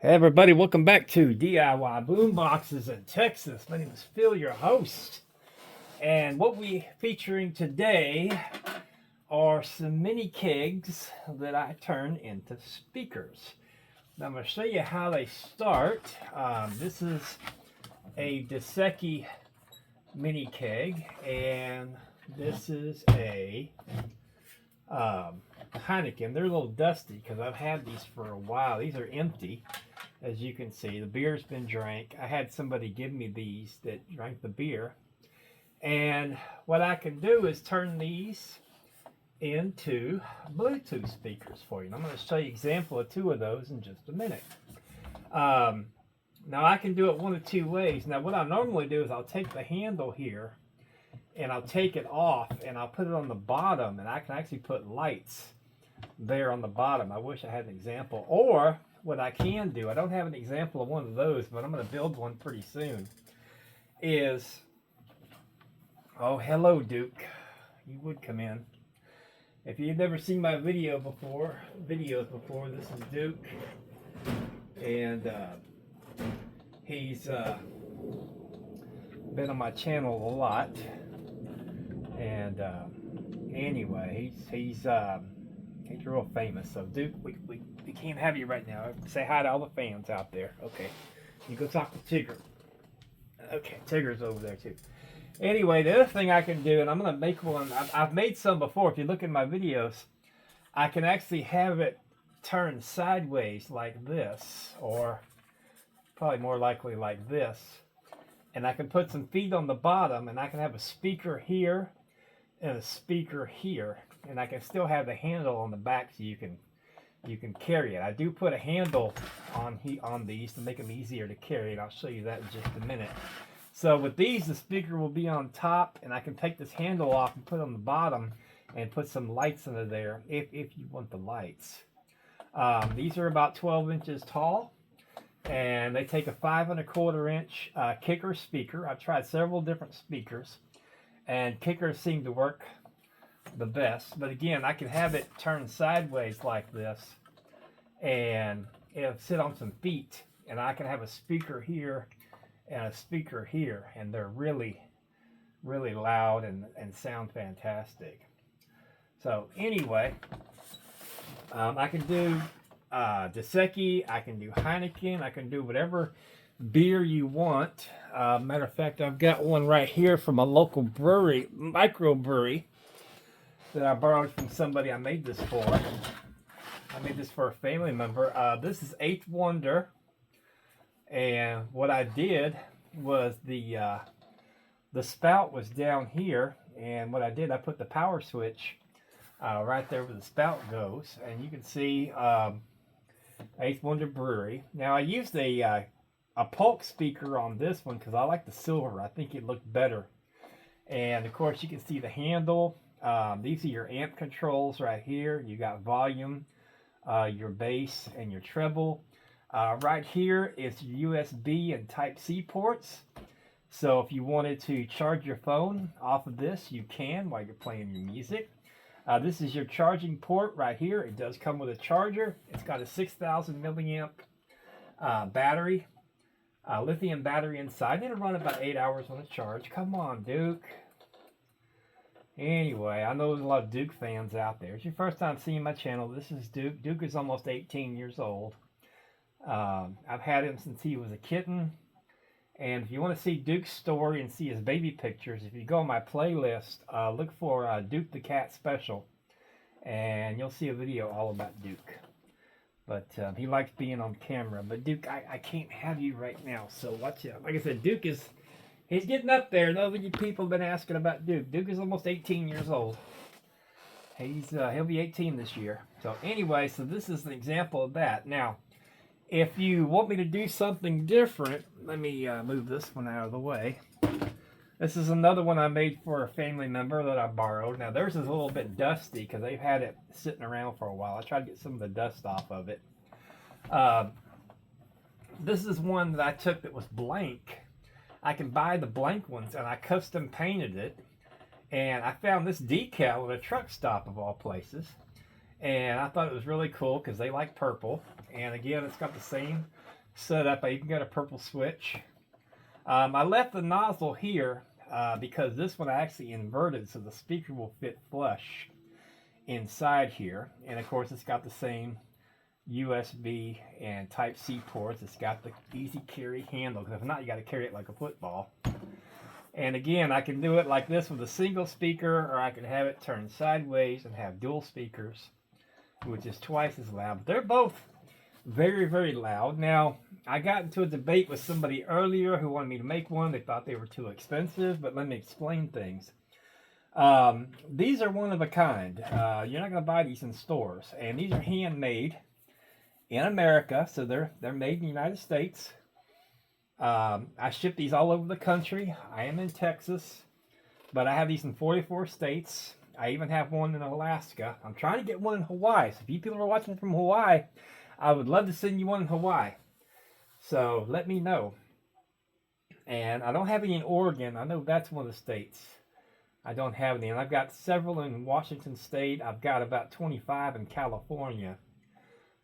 Hey everybody, welcome back to DIY Boomboxes in Texas. My name is Phil, your host. And what we're featuring today are some mini kegs that I turn into speakers. Now I'm going to show you how they start. This is a Dosecki mini keg, and this is a Heineken. They're a little dusty because I've had these for a while. These are empty. As you can see, the beer's been drank. I had somebody give me these that drank the beer. And what I can do is turn these into Bluetooth speakers for you. And I'm going to show you an example of two of those in just a minute. Now I can do it one of two ways. Now what I normally do is I'll take the handle here and I'll take it off and I'll put it on the bottom, and I can actually put lights there on the bottom. I wish I had an example. Or what I can do, I don't have an example of one of those, but I'm going to build one pretty soon, is, oh, hello, Duke. You would come in. If you've never seen my videos before, this is Duke. And he's been on my channel a lot. And anyway, he's real famous. So Duke, we can't have you right now. Say hi to all the fans out there. Okay, you go talk to Tigger. Okay, Tigger's over there too. Anyway, the other thing I can do, and I'm gonna make one. I've made some before. If you look in my videos, I can actually have it turn sideways like this, or probably more likely like this. And I can put some feet on the bottom, and I can have a speaker here and a speaker here, and I can still have the handle on the back so you can carry it. I do put a handle on these to make them easier to carry, and I'll show you that in just a minute. So with these, the speaker will be on top, and I can take this handle off and put it on the bottom and put some lights under there if you want the lights. These are about 12 inches tall, and they take a 5 1/4 inch kicker speaker. I've tried several different speakers, and kickers seem to work the best. But again, I can have it turned sideways like this, and it'll sit on some feet, and I can have a speaker here and a speaker here, and they're really loud and sound fantastic. So anyway, I can do Dosecki, I can do Heineken, I can do whatever beer you want. Matter of fact, I've got one right here from a local brewery, microbrewery, that I borrowed from somebody I made this for. I made this for a family member. This is 8th Wonder, and what I did was the spout was down here, and what I did, I put the power switch right there where the spout goes, and you can see 8th Wonder Brewery. Now I used a Polk speaker on this one because I like the silver. I think it looked better. And of course you can see the handle. These are your amp controls right here. You got volume, your bass, and your treble. Right here is your USB and Type-C ports. So if you wanted to charge your phone off of this, you can while you're playing your music. This is your charging port right here. It does come with a charger. It's got a 6,000 milliamp battery, lithium battery inside. It'll run about 8 hours on a charge. Come on, Duke. Anyway, I know there's a lot of Duke fans out there. It's your first time seeing my channel. This is Duke. Duke is almost 18 years old. I've had him since he was a kitten. And if you want to see Duke's story and see his baby pictures, if you go on my playlist, look for Duke the Cat Special, and you'll see a video all about Duke. But he likes being on camera. But Duke, I can't have you right now, so watch out. Like I said, Duke is, he's getting up there. Those of you people have been asking about Duke. Duke is almost 18 years old. He'll be 18 this year. So anyway, so this is an example of that. Now, if you want me to do something different, let me move this one out of the way. This is another one I made for a family member that I borrowed. Now theirs is a little bit dusty because they've had it sitting around for a while. I tried to get some of the dust off of it. This is one that I took that was blank. I can buy the blank ones, and I custom painted it. And I found this decal at a truck stop of all places. And I thought it was really cool because they like purple. And again, it's got the same setup. I even got a purple switch. I left the nozzle here because this one I actually inverted so the speaker will fit flush inside here. And of course, it's got the same USB and Type-C ports. It's got the easy carry handle, because if not, you got to carry it like a football. And again, I can do it like this with a single speaker, or I can have it turned sideways and have dual speakers, which is twice as loud. But they're both very, very loud. Now, I got into a debate with somebody earlier who wanted me to make one. They thought they were too expensive, but let me explain things. These are one of a kind. You're not going to buy these in stores, and these are handmade in America, so they're made in the United States. I ship these all over the country. I am in Texas, but I have these in 44 states. I even have one in Alaska. I'm trying to get one in Hawaii. So if you people are watching from Hawaii, I would love to send you one in Hawaii. So let me know. And I don't have any in Oregon. I know that's one of the states I don't have any. And I've got several in Washington State. I've got about 25 in California.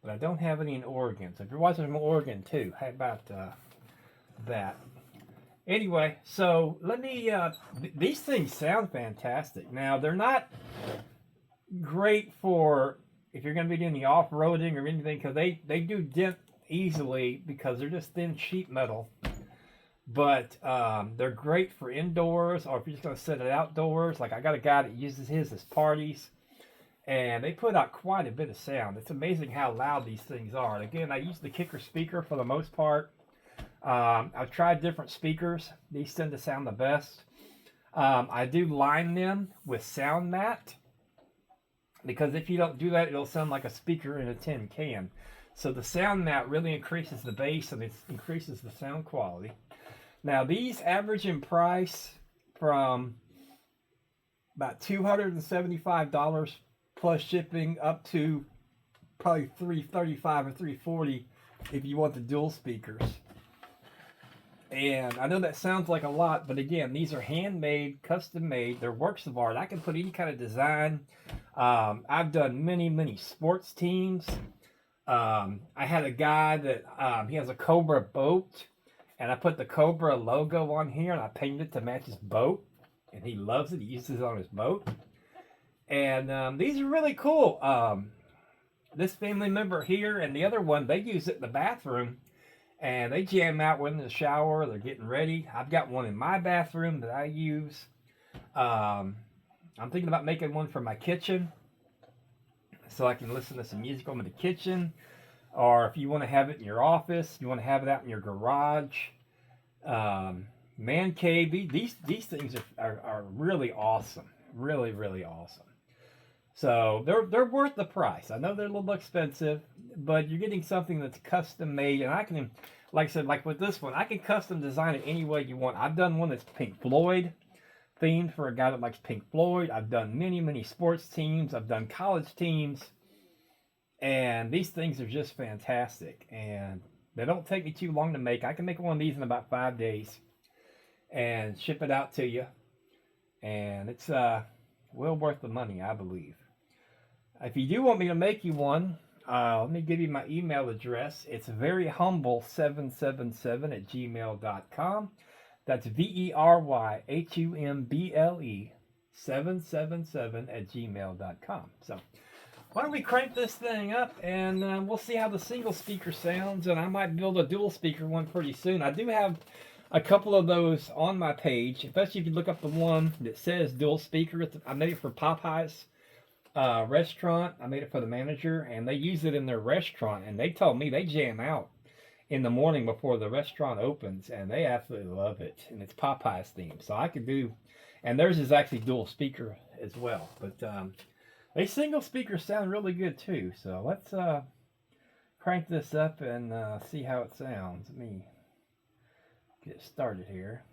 But I don't have any in Oregon. So if you're watching from Oregon too, how about that? Anyway, so let me, these things sound fantastic. Now, they're not great for if you're going to be doing the off-roading or anything, because they do dent easily because they're just thin sheet metal. But they're great for indoors, or if you're just going to set it outdoors. Like I got a guy that uses his as parties, and they put out quite a bit of sound. It's amazing how loud these things are. And again, I use the kicker speaker for the most part. I've tried different speakers. These tend to sound the best. I do line them with sound mat, because if you don't do that, it'll sound like a speaker in a tin can. So the sound mat really increases the bass, and it increases the sound quality. Now these average in price from about $275 plus shipping up to probably $335 or $340 if you want the dual speakers. And I know that sounds like a lot, but again, these are handmade, custom made. They're works of art. I can put any kind of design. I've done many sports teams. I had a guy that he has a Cobra boat, and I put the Cobra logo on here, and I painted it to match his boat, and he loves it. He uses it on his boat. And these are really cool. This family member here and the other one, they use it in the bathroom, and they jam out when in the shower. They're getting ready. I've got one in my bathroom that I use. I'm thinking about making one for my kitchen, so I can listen to some music on the kitchen. Or if you want to have it in your office, you want to have it out in your garage, man cave. These things are really awesome. Really awesome. So they're worth the price. I know they're a little expensive, but you're getting something that's custom made. And I can, like I said, like with this one, I can custom design it any way you want. I've done one that's Pink Floyd themed for a guy that likes Pink Floyd. I've done many sports teams. I've done college teams. And these things are just fantastic. And they don't take me too long to make. I can make one of these in about 5 days and ship it out to you. And it's well worth the money, I believe. If you do want me to make you one, let me give you my email address. It's veryhumble777@gmail.com. That's VERYHUMBLE 777@gmail.com. So why don't we crank this thing up, and we'll see how the single speaker sounds, and I might build a dual speaker one pretty soon. I do have a couple of those on my page, especially if you look up the one that says dual speaker. I made it for Popeye's restaurant. I made it for the manager, and they use it in their restaurant, and they told me they jam out in the morning before the restaurant opens, and they absolutely love it. And it's Popeye's theme, so I could do, and theirs is actually dual speaker as well. But they single speakers sound really good too. So let's crank this up and see how it sounds. Let me get started here.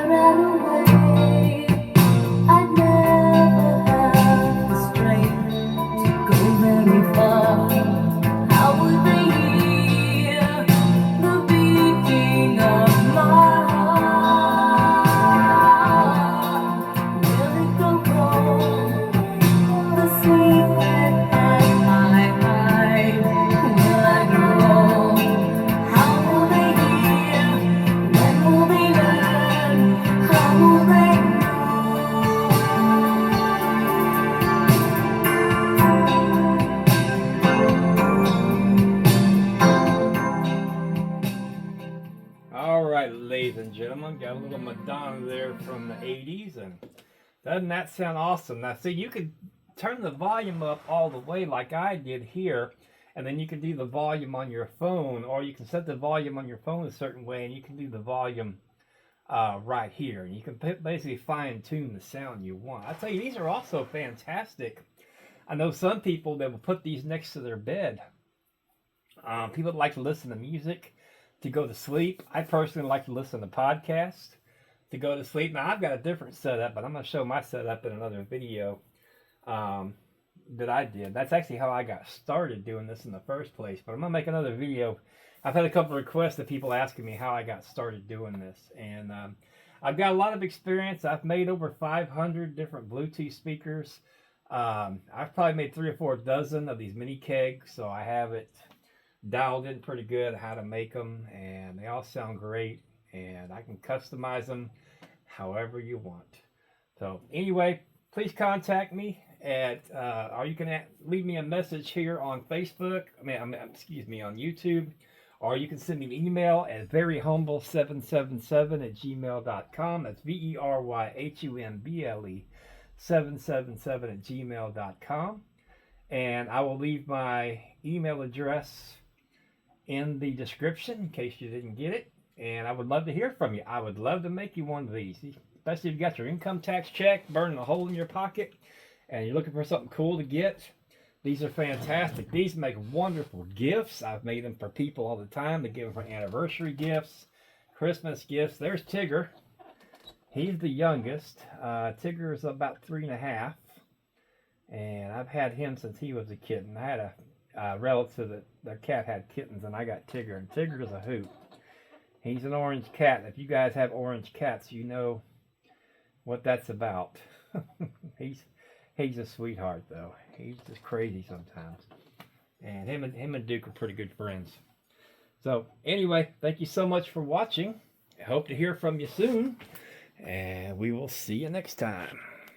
right away. I never have the strength to go very far. How would they hear the beating of my heart? Will it go wrong? The secret I hide. Will I go wrong? How will they hear? When will they learn? How will they All right, ladies and gentlemen, got a little Madonna there from the 80s, and doesn't that sound awesome? Now, see, you could turn the volume up all the way like I did here, and then you can do the volume on your phone, or you can set the volume on your phone a certain way, and you can do the volume right here. And you can basically fine-tune the sound you want. I tell you, these are also fantastic. I know some people that will put these next to their bed. People that like to listen to music to go to sleep. I personally like to listen to podcasts to go to sleep. Now, I've got a different setup, but I'm going to show my setup in another video that I did. That's actually how I got started doing this in the first place, but I'm going to make another video. I've had a couple of requests of people asking me how I got started doing this, and I've got a lot of experience. I've made over 500 different Bluetooth speakers. I've probably made 3 or 4 dozen of these mini kegs, so I have it dialed in pretty good how to make them, and they all sound great, and I can customize them however you want. So anyway, please contact me at or you can leave me a message here on Facebook, excuse me, on YouTube, or you can send me an email at veryhumble777@gmail.com. That's VERYHUMBLE 777@gmail.com, and I will leave my email address in the description in case you didn't get it. And I would love to hear from you. I would love to make you one of these, especially if you got your income tax check burning a hole in your pocket and you're looking for something cool to get. These are fantastic. These make wonderful gifts. I've made them for people all the time to give them for anniversary gifts, Christmas gifts. There's Tigger. He's the youngest. Tigger is about 3.5, and I've had him since he was a kitten. I had a relative that their cat had kittens, and I got Tigger, and Tigger is a hoot. He's an orange cat. If you guys have orange cats, you know what that's about. He's a sweetheart, though. He's just crazy sometimes. And him and Duke are pretty good friends. So anyway, thank you so much for watching. I hope to hear from you soon, and we will see you next time.